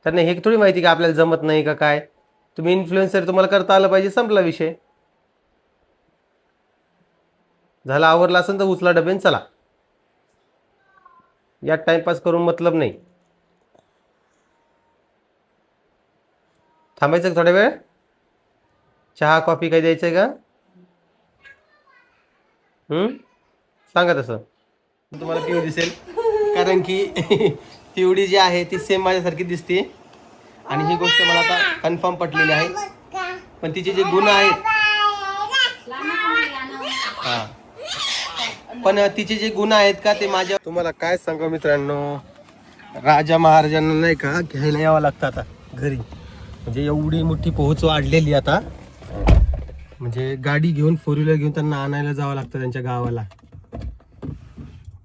त्यांना हे थोडी माहिती का आपल्याला जमत नाही का काय. तुम्ही इन्फ्लुएन्सर, तुम्हाला करता आलं पाहिजे, संपला विषय. झाला, आवरला असेल तर उचला डबेन चला. यात टाइमपास करून मतलब नाही. थांबायचं थोड्या वेळ. चहा कॉफी काही द्यायचंय का? सांगा तसं. तुम्हाला पिऊ दिसेल, कारण की पिवडी जी आहे ती सेम माझ्यासारखी दिसते. आणि ही गोष्ट मला आता कन्फर्म पटलेली आहे. पण तिचे जे गुण आहेत, हा, पण तिचे जे गुण आहेत का ते माझ्या, तुम्हाला काय सांगू मित्रांनो, राजा महाराजांना नाही का घ्यायला यावं लागतं आता घरी. म्हणजे एवढी मोठी पोहोच वाढलेली आता, म्हणजे गाडी घेऊन, फोर व्हीलर घेऊन त्यांना आणायला जावं लागतं त्यांच्या गावाला.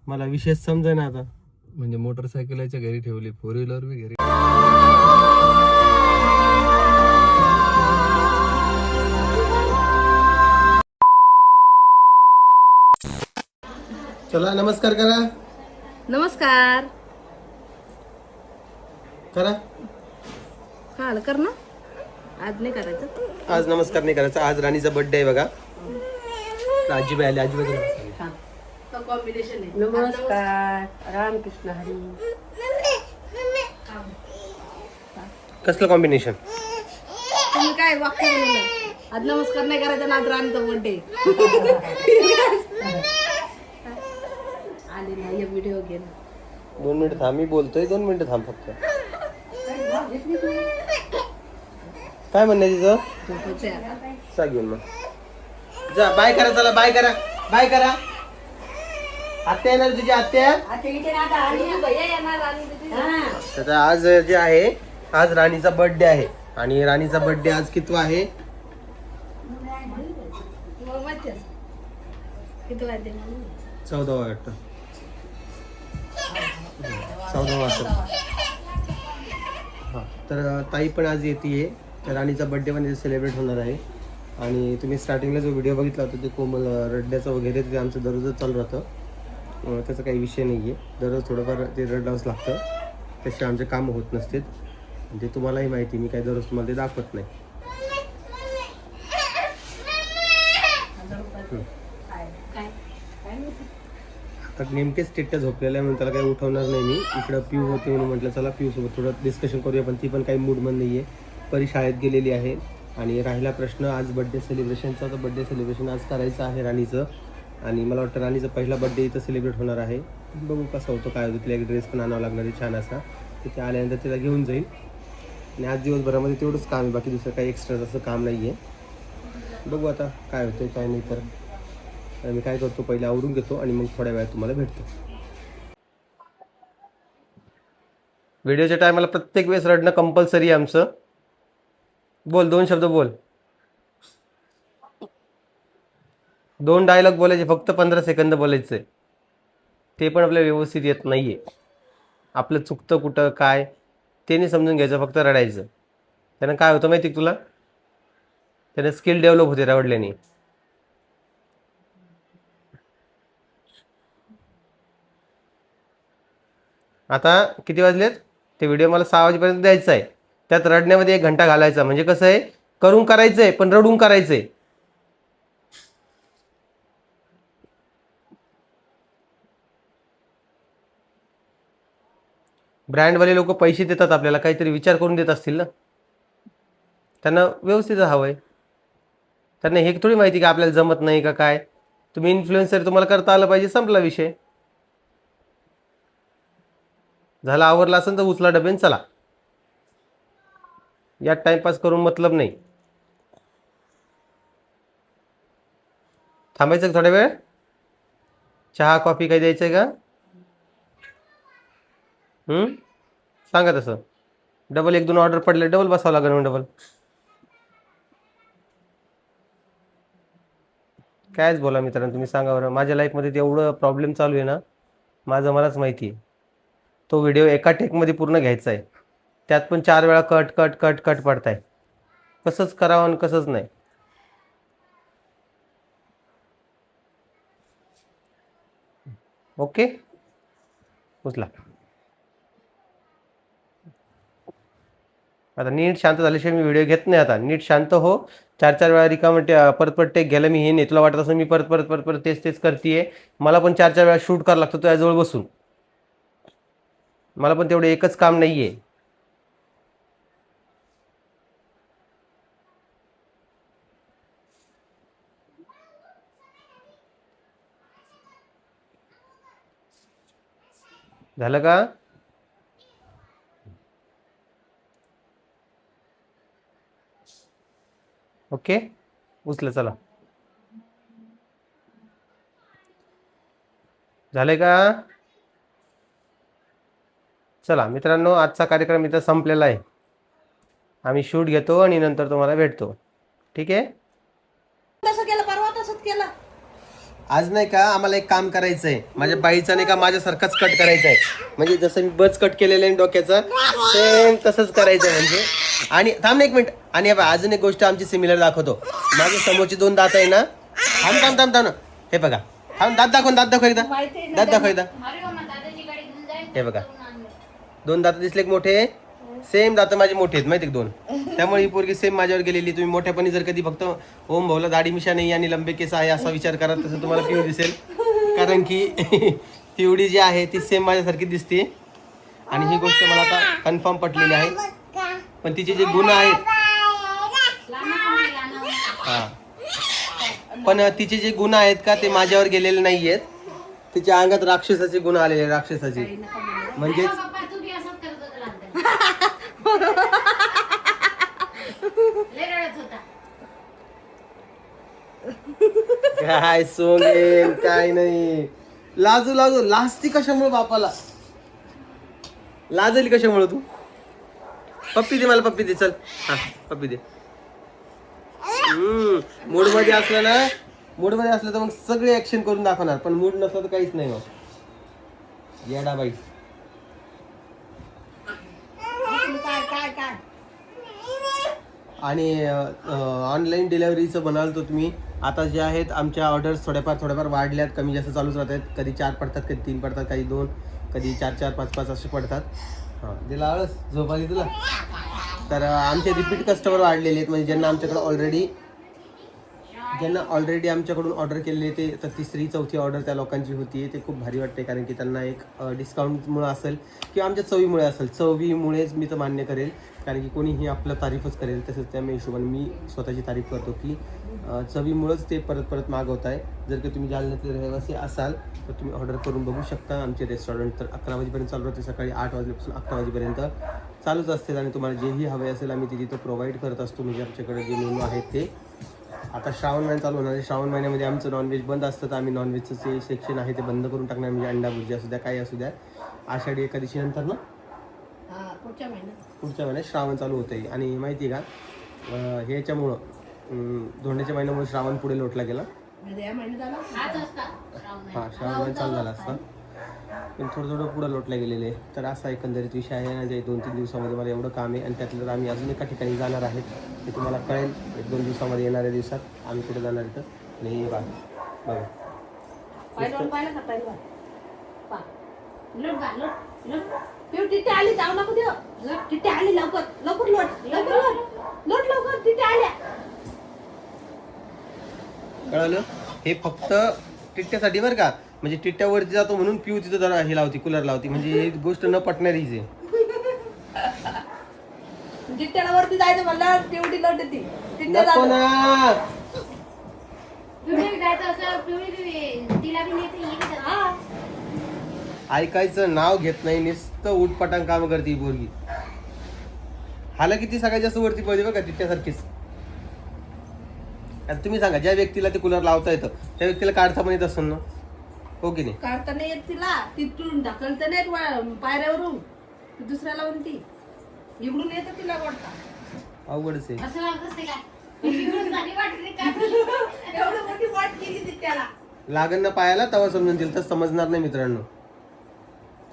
मला विशेष समजा ना आता. म्हणजे मोटरसायकलच्या घरी ठेवली, फोर व्हीलर बी घरी. चला, नमस्कार करा. नमस्कार. करा. काल कर ना, आज नाही करायचं. आज नमस्कार नाही करायचा, आज राणीचा बर्थडे आहे बघा. आजीबाई आली, आजीबाई कॉम्बिनेशन आहे. नमस्कार, रामकृष्ण हरी. कसलं कॉम्बिनेशन? तुम्ही काय वाक्य बोललं? आज नमस्कार नाही करायचा ना, आज राणीचा बर्थडे. आले ना, हे व्हिडिओ घे ना. 2 मिनिट थांब, मी बोलतोय, 2 मिनिट थांब फक्त. काय म्हणणं आहे तिचं? झोपायचंय आता. सा घेऊन मग जा. बाय करा, चला बाय करा, बाय करा. आत्या येणार तुझी, आत्या. तर आज जे आहे, आज राणीचा बर्थडे आहे. आणि राणीचा बर्थडे आज कितवा आहे? किती वाजते? 14वा वाटतं. 14वा वाटतं. हां, तर ताई पण आज येते. तर राणीचा बर्थडे पण सेलिब्रेट होणार आहे. आणि तुम्ही स्टार्टिंगला जो व्हिडिओ बघितला होता ते कोमल रडण्याचं वगैरे, ते आमचं दररोजच चालू राहतं. त्याचा काही विषय नाही आहे. दररोज थोडंफार ते रडावंच लागतं, तसे आमचे कामं होत नसतात. म्हणजे तुम्हालाही माहिती, मी काही दररोज तुम्हाला ते दाखवत नाही. आता नेमकेच स्टेटस झोपलेला आहे म्हणून त्याला काही उठवणार नाही मी. इकडं पिऊ होते म्हणून म्हटलं चला पिऊसोबत थोडं डिस्कशन करूया, पण ती पण काही मूडमध्ये नाही आहे. परी शाळेत गेलेली आहे. आणि राहिला प्रश्न आज बड्डे सेलिब्रेशनचा, तर बड्डे सेलिब्रेशन आज करायचं आहे राणीचं. आणि मला वाटतं राणीचा पहिला बड्डे इथं सेलिब्रेट होणार आहे. बघू कसं होतं, काय होतं. तिला एक ड्रेस पण आणावा लागणार आहे छान असा, तिथे आल्यानंतर तिला घेऊन जाईल. आणि आज दिवसभरामध्ये तेवढंच काम आहे, बाकी दुसरं काही एक्स्ट्रा असं काम नाही आहे. बघू आता काय होतं काय नाही. तर मी काय करतो, पहिले आवरून घेतो आणि मग थोड्या वेळात तुम्हाला भेटतो. व्हिडिओच्या टायमाला प्रत्येक वेळेस रडणं कंपल्सरी आहे आमचं. बोल, 2 शब्द बोल. 2 डायलॉग बोलायचे, फक्त 15 सेकंद बोलायचं आहे. ते पण आपल्याला व्यवस्थित येत नाही आहे. आपलं चुकतं कुठं काय ते नाही समजून घ्यायचं, फक्त रडायचं. त्यानं काय होतं माहिती तुला? त्यानं स्किल डेव्हलप होते रडल्याने. आता किती वाजलेत? ते व्हिडिओ मला 6 वाजेपर्यंत द्यायचा आहे. त्यात रडण्यामध्ये 1 घंटा घालायचा. म्हणजे कसं आहे, करून करायचं आहे पण रडून करायचं आहे. ब्रँडवाले लोक पैसे देतात आपल्याला, काहीतरी विचार करून देत असतील ना. त्यांना व्यवस्थित हवं आहे. त्यांना हे थोडी माहिती का आपल्याला जमत नाही का काय. तुम्ही इन्फ्लुएन्सर, तुम्हाला करता आलं पाहिजे, संपला विषय. झाला, आवरला असेल तर उचला डबेन चला. यात टाइमपास करून मतलब नाही. थांबायचं थोड्या वेळ. चहा कॉफी काही द्यायचंय का? सांगा तसं. डबल 1-2 ऑर्डर पडले, डबल बसावं लागेल मग डबल. कायच बोला मित्रांनो, तुम्ही सांगा बरं. माझ्या लाईफमध्ये तेवढं प्रॉब्लेम चालू आहे ना, माझं मलाच माहिती आहे. तो व्हिडिओ एका टेकमध्ये पूर्ण घ्यायचा आहे, त्यात पण 4 वेळा कट कट कट कट पडताय. कसंच करावं आणि कसंच नाही. ओके, उचला. आता नीट शांत झाल्याशिवाय मी व्हिडिओ घेत नाही. आता नीट शांत हो. 4-4 वेळा रिकामं परत परत टेक घ्यायला मी हे नाही. तुला वाटत असं मी परत परत परत परत तेच तेच करतेय. मला पण 4-4 वेळा शूट करावं लागतं तुझ्याजवळ बसून. मला पण तेवढं एकच काम नाहीये. झालं का? ओके, उचला चला. झालंय का? चला मित्रांनो, आजचा कार्यक्रम इथं संपलेला आहे. आम्ही शूट घेतो आणि नंतर तुम्हाला भेटतो. ठीक आहे. तसं केलं परवा तसंच केलं. आज नाही का आम्हाला एक काम करायचं आहे. माझ्या बाईचा नाही का माझ्यासारखाच कट करायचा आहे. म्हणजे जसं मी बच कट केलेलं आहे डोक्याचा सेम तसंच करायचं आहे म्हणजे. आणि थांब ना एक मिनिट. आणि अजून एक गोष्ट आमची सिमिलर दाखवतो. माझ्या समोरची 2 दात आहे ना. थांब थांब थांब थांब ना. हे बघा. थांब दात दाखव एकदा. दात दाखव एकदा. हे बघा 2 दात दिसले मोठे. सेम दात माझे मोठे आहेत माहिती 2. त्यामुळे ही पोरगी सेम माझ्यावर गेलेली. तुम्ही मोठ्यापणी जर कधी फक्त ओम भाऊला दाढी मिशा नाही आणि लंबे केस आहे असा विचार करा, तसं तुम्हाला पिवळी दिसेल. कारण की पिवळी जी आहे ती सेम माझ्यासारखी दिसते. आणि ही गोष्ट मला आता कन्फर्म पटलेली आहे. पण तिचे जे गुण आहेत पण तिचे जे गुण आहेत का ते माझ्यावर गेलेले नाही आहेत. तिच्या अंगात राक्षसाचे गुण आलेले. राक्षसाचे म्हणजेच काय सोंगेल काय नाही. लाजू लाजती कशामुळे बापाला लाजली कशामुळे तू? पप्पी दे मला. पप्पी दे चल. हा पप्पी दे. मूड मध्ये असलं ना, मूड मध्ये असलं तर मग सगळे ऍक्शन करून दाखवणार. पण मूड नसलं तर काहीच नाही. मग येडा बाई. आणि ऑनलाईन डिलेव्हरीचं म्हणाल तर तुम्ही आता जे आहेत आमच्या ऑर्डर्स थोड्याफार वाढल्यात. कमी जास्त चालूच राहत आहेत. कधी 4 पडतात, कधी 3 पडतात, काही 2, कधी 4-4, 5-5 असे पडतात. हां दिला आळस झोप आली तुला. तर आमचे रिपीट कस्टमर वाढलेले आहेत. म्हणजे ज्यांना ऑलरेडी आमच्याकडून ऑर्डर केलेले ते तर 3री-4थी ऑर्डर त्या लोकांची होती. ते खूप भारी वाटते. कारण की त्यांना एक डिस्काउंटमुळे असेल किंवा आमच्या चवीमुळे असेल. चवीमुळेच मी तर मान्य करेल. कारण की कोणीही आपलं तारीफच करेल. तसंच त्या हिशोबाने मी स्वतःची तारीफ करतो की चवीमुळंच ते परत परत मागवत आहे. जर का तुम्ही जालन्यातले रहिवासी असाल तर तुम्ही ऑर्डर करून बघू शकता. आमचे रेस्टॉरंट तर 11 वाजेपर्यंत चालू राहते. सकाळी 8 वाजल्यापासून 11 वाजेपर्यंत चालूच असते. आणि तुम्हाला जेही हवे असेल आम्ही ते तिथं प्रोव्हाइड करत असतो. म्हणजे आमच्याकडे जे मेनू आहेत ते. आता श्रावण महिना चालू होणार आहे. श्रावण महिन्यामध्ये आमचं नॉनव्हेज बंद असतं. तर आम्ही नॉनव्हेजचं जे सेक्शन आहे ते बंद करून टाकणार. म्हणजे अंडा भुर्जी असू द्या, काही असू द्या. आषाढी एकादशी नंतर ना पुढच्या महिन्यात श्रावण चालू होतं. आणि माहिती आहे का ह्याच्यामुळं धोंड्याच्या महिन्यामुळे श्रावण पुढे लोटला गेला. हां श्रावण महिना चालू झाला असता पण थोडं पुढं लोटला गेलेलं आहे. तर असा एकंदरीत विषय आहे. आणि 2-3 दिवसामध्ये मला एवढं काम आहे. आणि त्यातलं आम्ही अजून एका ठिकाणी जाणार आहेत. ते तुम्हाला कळेल 1-2 दिवसामध्ये. येणाऱ्या दिवसात आम्ही कुठे जाणार इथं. आणि हे बघा आली जाऊ नको देव. तिथे आली लवकर लवकर लवकर तिथे आल्या. कळलं? हे फक्त टिट्ट्यासाठी बरं का. म्हणजे टिट्ट्यावरती जातो म्हणून पिऊ तिथं जरा हे लावती, कूलर लावती. म्हणजे ही गोष्ट न पटणारीच आहे. टिट्ट्याला वरती जायचं म्हणलं तेवढी लट येते. नको ना. ऐकायचं नाव घेत नाही. नुसतं उठपटांग काम करते ही पोरगी. हाला किती सगळ्यात जास्त वरती पडते बघा टिट्ट्यासारखीच. आता तुम्ही सांगा ज्या व्यक्तीला ते कूलर लावता येतं त्या व्यक्तीला काढता पण येत असेल ना. हो की नाही? काढता नाही येत तिला. तिथून ढकलता नाही पायऱ्यावरून. दुसऱ्याला म्हणती इकडून येतं तिला वाटतं. अवघडच आहे. एवढं मोठी वाट केली त्याला. लागण ना पायाला तवा समजून तर समजणार नाही मित्रांनो.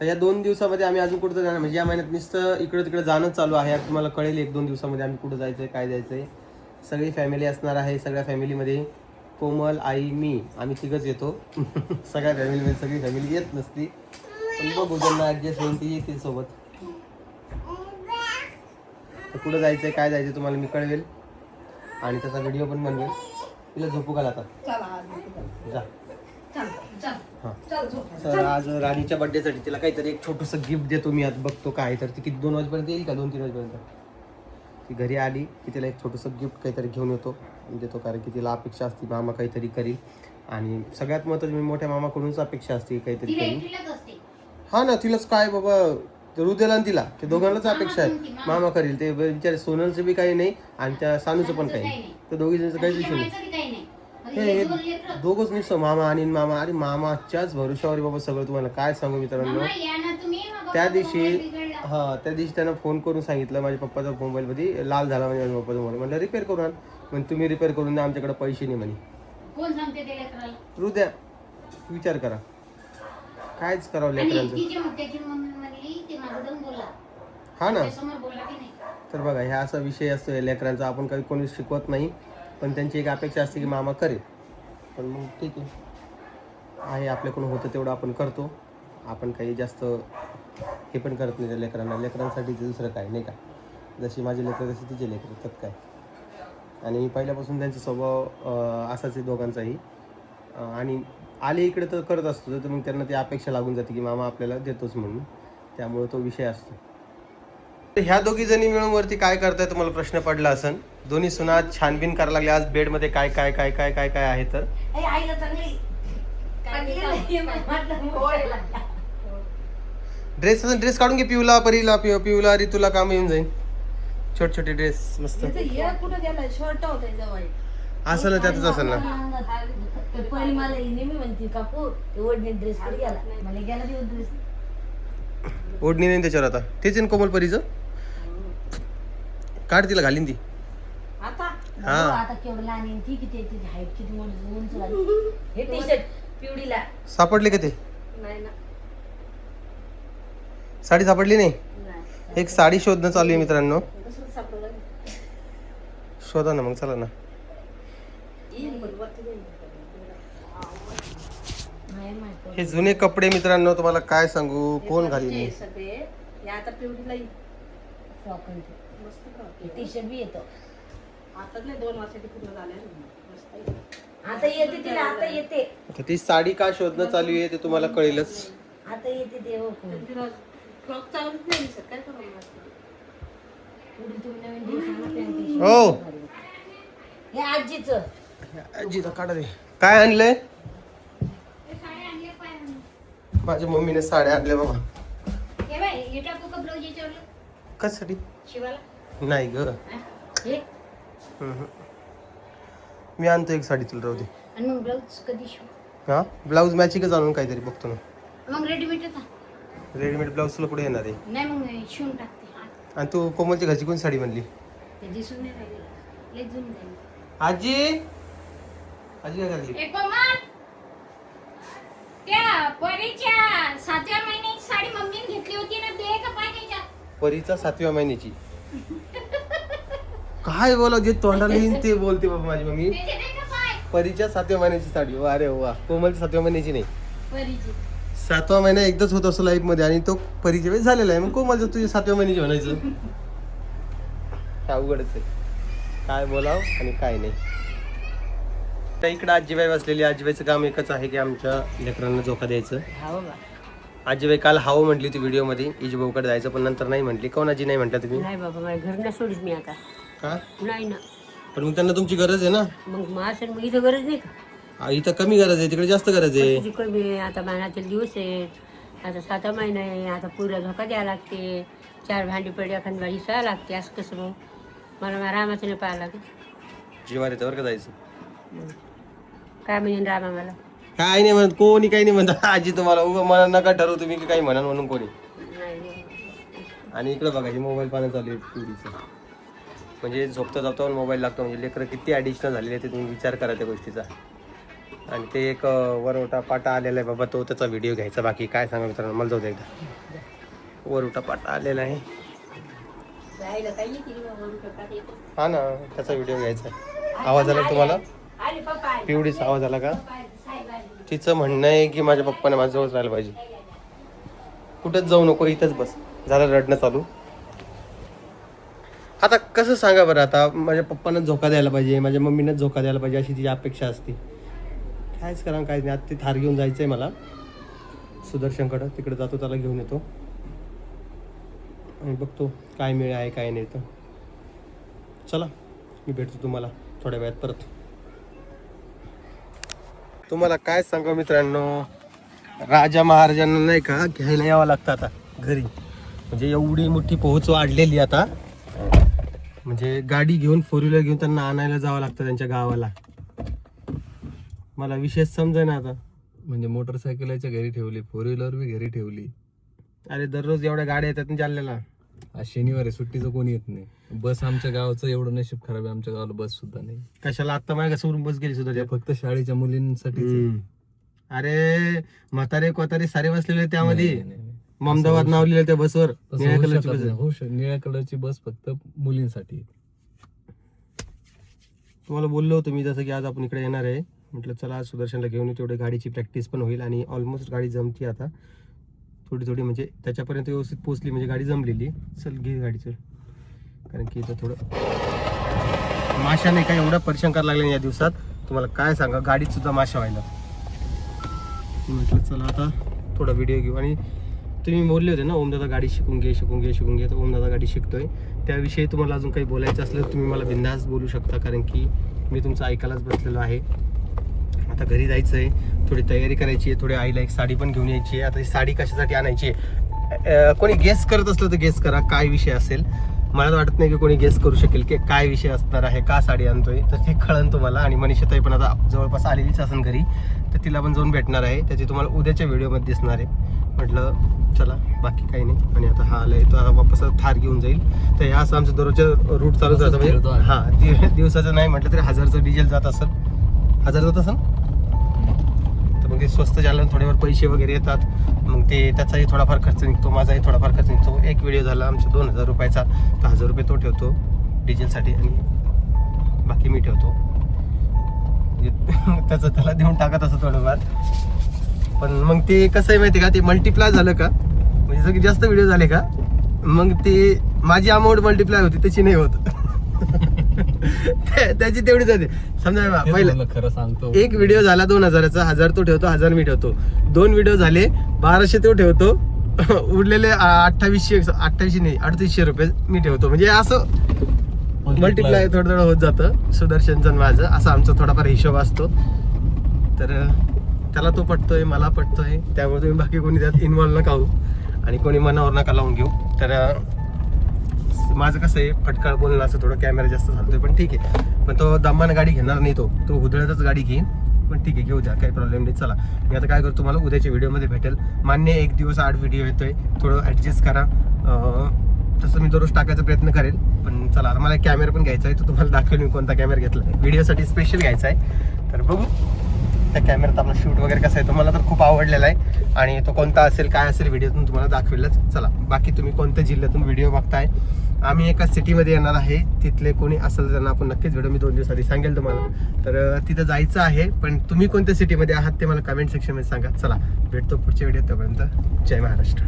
तर या 2 दिवसामध्ये आम्ही अजून कुठं जाणार. म्हणजे या महिन्यात नुसतं इकडे तिकडे जाणं चालू आहे. तुम्हाला कळेल 1-2 दिवसामध्ये आम्ही कुठं जायचंय, काय जायचंय. सगळी फॅमिली असणार आहे. सगळ्या फॅमिलीमध्ये कोमल, आई, मी आम्ही 3घच येतो. सगळ्या फॅमिलीमध्ये सगळी फॅमिली येत नसती. पण बघू ज्यांना ॲडजस्ट होईल ती येतील सोबत. तर कुठं जायचं आहे काय जायचं आहे तुम्हाला मी कळवेल आणि त्याचा व्हिडिओ पण बनवेल. तिला झोपू घाल आता. चला आज जा. चल चल हां चल झोप. तर आज राणीच्या बड्डेसाठी तिला काहीतरी एक छोटंसं गिफ्ट देतो मी. आता बघतो काय तर ती किती 2 वाजेपर्यंत येईल का 2-3 वाजेपर्यंत. ती घरी आली की तिला एक छोटंसं गिफ्ट काहीतरी घेऊन येतो देतो कारण की तिला अपेक्षा असते मामा काहीतरी करील आणि सगळ्यात महत्त्वाचं मी मोठ्या मामाकडूनच अपेक्षा असते काहीतरी करील. हा ना तिलाच काय बाबा हृदयाला आणि तिला ते दोघांनाच अपेक्षा आहे मामा करील. ते बिचारे सोनलचं बी काही नाही आणि त्या सानूचं पण काही नाही. तर दोघी जणांचं काहीच विषय नाही. हे दोघंच निसतो मामा आणि मामा. अरे मामाच्याच भरोशावर बाबा सगळं. तुम्हाला काय सांगू मित्रांनो त्या दिवशी त्यानं फोन करून सांगितलं माझ्या पप्पाचा मोबाईलमध्ये लाल झाला म्हणजे माझ्या पप्पाचा मोबाईल. म्हणलं रिपेअर करून आण. म्हणजे तुम्ही रिपेअर करून द्या आमच्याकडे पैसे नाही म्हणे. कोण सांगते ते लेकराला? हृदया विचार करा कायच करावं लेकरांचं. त्याची मम्मी म्हणली ते माझं जाऊन बोला हा ना समोर बोला की नाही. तर बघा ह्या असा विषय असतो या लेकरांचा. आपण काही कोणी शिकवत नाही पण त्यांची एक अपेक्षा असते की मामा करेल. पण मग ठीक आहे आपल्याकडून होतं तेवढं आपण करतो. आपण काही जास्त हे पण करत नाही त्या लेकरांना. लेकरांसाठी दुसरं काय नाही का. जशी माझी लेकरं तशी तिचे लेकरं त्यात काय. आणि पहिल्यापासून त्यांचा स्वभाव असाच आहे दोघांचाही. आणि आले इकडे तर करत असतो तर मग त्यांना ती अपेक्षा लागून जाते की मामा आपल्याला देतोच म्हणून. त्यामुळे तो विषय असतो. तर ह्या दोघी जणी मिळून वरती काय करताय तुम्हाला प्रश्न पडला असेल. दोन्ही सुना छानबीन करायला लागले आज बेडमध्ये काय काय काय काय काय काय आहे. तर आईला चांगली ड्रेस काढून घे पिऊला परीला पिऊला रितूला काम येऊन जाईल. छोटे छोटे ड्रेस मस्त कुठं गेलाय शर्ट होते जवळ असं ना त्यातच असेल ना. परी मला नेहमी म्हणते काकू ते ओढणी ड्रेस कडे गेला मला गेला ते ड्रेस ओढणी नाही त्याच्यावर आता. तेच आहे ना कोमल परीचं. काढ तिला घालीन ती. आता हा. आता केवढं लहान आहे ती किती आहे, तिची हाईट किती मोठी उंच झाली. हे टी शर्ट पिवडीला सापडले का ते. नाही ना साडी सापडली नाही. नाही एक साडी शोधणं चालू आहे मित्रांनो. कसं सापडलं शोधा ना मग चला ना. नाही माहित हे जुने कपडे मित्रांनो तुम्हाला काय सांगू कोण घालीन. सगळे या आता पिवडीला फ्रॉक मस्त टी शर्ट बी येतो. आता नाही 2 वर्षाची पूर्ण झाले आता येते तिला आता येते. आता ती साडी का शोधणं चालू आहे ते तुम्हाला कळेलच. आता येते ते हो फ्रॉक चालूच नाही दिसत काय करू तुम्ही नवीन ड्रेस हो हे आजीचं आजीला काढा दे. काय आणलंय माझ्या मम्मीने साड्या आणल्या बाबा. हे बाय हे टाकू का ब्लाऊज याच्यावर कशासाठी. शिवाला नाही ग हे मी आणतो एक साडी तुला राहू दे. आणि मग ब्लाऊज कधी शिव हा ब्लाऊज मॅचिंगच आणून काहीतरी बघतो ना. मग रेडीमेडच रेडीमेड ब्लाऊज तुला कुठे येणार आहे. नाही मग शिवून टाकते. आणि तू कोमलची घरची कोण साडी म्हणली. ते दिसून नाही राहिले लय जुन जाईल. आजी आजी काय घातली. ए कोमल त्या परीच्या 7व्या महिन्याची साडी मम्मीने घेतली होती ना ते का पाहिजे. परीचा 7व्या महिन्याची. काय बोला जे तोंडाला येईन ते बोलते बाबा माझी मम्मी. परीच्या 7व्या महिन्याची साडी. अरे वा कोमलच्या 7व्या महिन्याची नाही परीची 7वा महिना एकदाच होत असतो लाईफ मध्ये आणि तो परीच्या वेळेस झालेला आहे. मग कोमलचं तुझ्या 7व्या महिन्याची म्हणायचं. अवघडच आहे काय बोलाव आणि काय नाही. तर इकडं आजीबाई बसलेली. आजीबाईचं काम एकच आहे की आमच्या लेकरांना झोका द्यायचं. आजीबाई काल हाव म्हटली होती व्हिडिओमध्ये इजभाऊकडे जायचं पण नंतर नाही म्हटली. कोण आजी नाही म्हटलं तुम्ही. नाही बाबा माझ्या घरला सोडीच मी आता का नाही ना. पण मग त्यांना तुमची गरज आहे ना. मग माझं मग इथं गरज नाही का. इथं कमी गरज आहे तिकडे जास्त गरज आहे. तुझी कमी आहे. आता महिन्याचे दिवस आहेत. आता 7 महिना आहे. आता पुऱ्या झोका द्यायला लागते. 4 भांडी पडली एखादी बाई सहा लागते. असं कसं मग मला रामाचं नाही पाहायला लागेल. जीवार येतं बरं का जायचं. काय म्हणजे रामा मला काय नाही म्हणत कोणी काही नाही म्हणत. आजी तुम्हाला उभं मला नका ठरवू तुम्ही की काही म्हणा म्हणून कोणी. नाही. आणि इकडं बघा हे मोबाईल पाहणं चालू आहे पिढीचं. म्हणजे झोपता झोपता पण मोबाईल लागतो. म्हणजे लेकरं किती ॲडिशनल झालेले ते तुम्ही विचार करा त्या गोष्टीचा. आणि ते एक वरवटा पाटा आलेला आहे बाबा तो त्याचा व्हिडिओ घ्यायचा. बाकी काय सांगा मित्रांनो मला जाऊ दे एकदा. वरवटा पाटा आलेला आहे हा ना त्याचा व्हिडिओ घ्यायचा आहे. आवाज आला तुम्हाला पिवडीचा आवाज आला का. तिचं म्हणणं आहे की माझ्या पप्पाने माझ्याजवळच राहायला पाहिजे. कुठंच जाऊ नको इथंच बस. झालं रडणं चालू. आता कसं सांगा बरं, आता माझ्या पप्पांनाच धोका द्यायला पाहिजे, माझ्या मम्मीनंच धोका द्यायला पाहिजे अशी तिची अपेक्षा असते. कायच करा काहीच नाही. आता ते थार घेऊन जायचं आहे मला सुदर्शनकडं, तिकडे जातो त्याला घेऊन येतो आणि बघतो काय मिळ आहे काय नाही. तर चला मी भेटतो तुम्हाला थोड्या वेळात परत. तुम्हाला काय सांगा मित्रांनो, राजा महाराजांना नाही का घ्यायला यावं लागतं आता घरी. म्हणजे एवढी मोठी पोहोच वाढलेली आता, म्हणजे गाडी घेऊन 4 व्हीलर घेऊन त्यांना आणायला जावं लागतं त्यांच्या गावाला. मला विशेष समजा ना आता. म्हणजे मोटरसायकलच्या घरी ठेवली, 4 व्हीलर बी घरी ठेवली. अरे दररोज एवढ्या गाड्या येतात ना जालन्याला. आज शनिवार आहे, सुट्टीचं कोणी येत नाही. बस आमच्या गावाचं एवढं नशीब खराब आहे, आमच्या गावाला बस सुद्धा नाही. कशाला आता माझ्या समोरून बस गेली सुद्धा. ते फक्त शाळेच्या मुलींसाठी. अरे म्हातारे कोतारे सारे बसलेले त्यामध्ये. ममदाबाद नाव लिहिलं त्या बसवर, निळ्या कलरची बस आहे. निळ्या कलरची बस फक्त मुलींसाठी. तुम्हाला बोललो होतो मी जसं की आज आपण इकडे येणार आहे, म्हटलं चला आज सुदर्शनला घेऊन येऊ, तेवढे गाडीची प्रॅक्टिस पण होईल. आणि ऑलमोस्ट गाडी जमती आता थोडी थोडी, म्हणजे त्याच्यापर्यंत व्यवस्थित पोहोचली म्हणजे गाडी जमलेली. चल घे गाडीचं, कारण की इथं थोडं माशाने काय एवढा परेशान करायला लागला या दिवसात, तुम्हाला काय सांगा. गाडीत सुद्धा माशा व्हायला. म्हटलं चला आता थोडा व्हिडिओ घेऊ. आणि तुम्ही बोलले होते ना ओमदादा गाडी शिकून घे शिकून घे शिकून घे, तर ओमदादा गाडी शिकतोय. त्याविषयी तुम्हाला अजून काही बोलायचं असलं तर तुम्ही मला बिंदास बोलू शकता, कारण की मी तुमचं ऐकायलाच बसलेलो आहे. आता घरी जायचं आहे, थोडी तयारी करायची आहे, थोडी आईला एक साडी पण घेऊन यायची आहे. आता ही साडी कशासाठी आणायची आहे, कोणी गेस करत असलं तर गेस करा काय विषय असेल. मला तर वाटत नाही की कोणी गेस करू शकेल की काय विषय असणार आहे, का साडी आणतोय, तर ते कळन तुम्हाला. आणि मनीषाताई पण आता जवळपास आलेलीच असेल घरी, तर तिला पण जाऊन भेटणार आहे. त्याची तुम्हाला उद्याच्या व्हिडिओमध्ये दिसणार आहे. म्हटलं चला बाकी काही नाही. आणि आता हा आलाय तो आता वापस थार घेऊन जाईल. तर ह्या असं आमचं दररोजच्या रूट चालूच राहतं. म्हणजे हां दिवसाचं नाही म्हटलं तरी 1000चं डिझेल जात असेल, 1000 जात असेल. तर मग ते स्वस्त झालं, थोडेफार पैसे वगैरे येतात, मग ते त्याचाही थोडाफार खर्च निघतो, माझाही थोडाफार खर्च निघतो. एक व्हिडिओ झाला आमचा 2000 रुपयाचा, तर 1000 रुपये तो ठेवतो डिझेलसाठी आणि बाकी मी ठेवतो. त्याचं त्याला देऊन टाकत असं थोडंफार. पण मग ते कसं आहे माहिती का, ते मल्टिप्लाय झालं का, म्हणजे जर जास्त व्हिडिओ झाले का मग ते माझी अमाऊंट मल्टिप्लाय होती त्याची नाही होत. त्याची तेवढीच होते. समजा पहिलं खरं सांगतो, एक व्हिडिओ झाला 2000चा, 1000 तो ठेवतो, 1000 मी ठेवतो. 2 व्हिडिओ झाले 1200 तो ठेवतो, उरलेले 2800 नाही 3800 रुपये मी ठेवतो. म्हणजे असं मल्टिप्लाय थोडं थोडं होत जातं सुदर्शनचं माझं. असं आमचा थोडाफार हिशोब असतो. तर त्याला तो पटतोय, मला पटतोय, त्यामुळे तुम्ही बाकी कोणी त्यात इन्व्हॉल्व नका होऊ आणि कोणी मनावर नका लावून घेऊ. तर माझं कसं आहे फटकाळ बोलणं, असं थोडं कॅमेरा जास्त चालतोय, पण ठीक आहे. पण तो दमानं गाडी घेणार नाही, तो हुदळतच गाडी घेईन. पण ठीक आहे घेऊ द्या, काही प्रॉब्लेम नाही. चला मी आता काय करतो, तुम्हाला उद्याच्या व्हिडिओमध्ये भेटेल. मान्य 1 दिवस 8 व्हिडिओ येतोय, थोडं ॲडजस्ट करा. तसं मी दररोज टाकायचा प्रयत्न करेल. पण चला आता मला कॅमेरा पण घ्यायचा आहे, तो तुम्हाला दाखवेल मी कोणता कॅमेरा घेतला आहे. व्हिडिओसाठी स्पेशल घ्यायचा आहे, तर बघू त्या कॅमेऱ्यात आपला शूट वगैरे कसं आहे. तो मला तर खूप आवडलेला आहे आणि तो कोणता असेल काय असेल व्हिडिओतून तुम्हाला दाखवेलच. चला बाकी तुम्ही कोणत्या जिल्ह्यातून व्हिडिओ बघताय, आम्ही एका सिटीमध्ये येणार आहे, तिथले कोणी असेल त्यांना आपण नक्कीच व्हिडिओ मी 2 दिवस आधी सांगेल तुम्हाला. तर तिथं जायचं आहे, पण तुम्ही कोणत्या सिटीमध्ये आहात ते मला कमेंट सेक्शनमध्ये सांगा. चला भेटतो पुढच्या व्हिडिओत, तोपर्यंत जय महाराष्ट्र.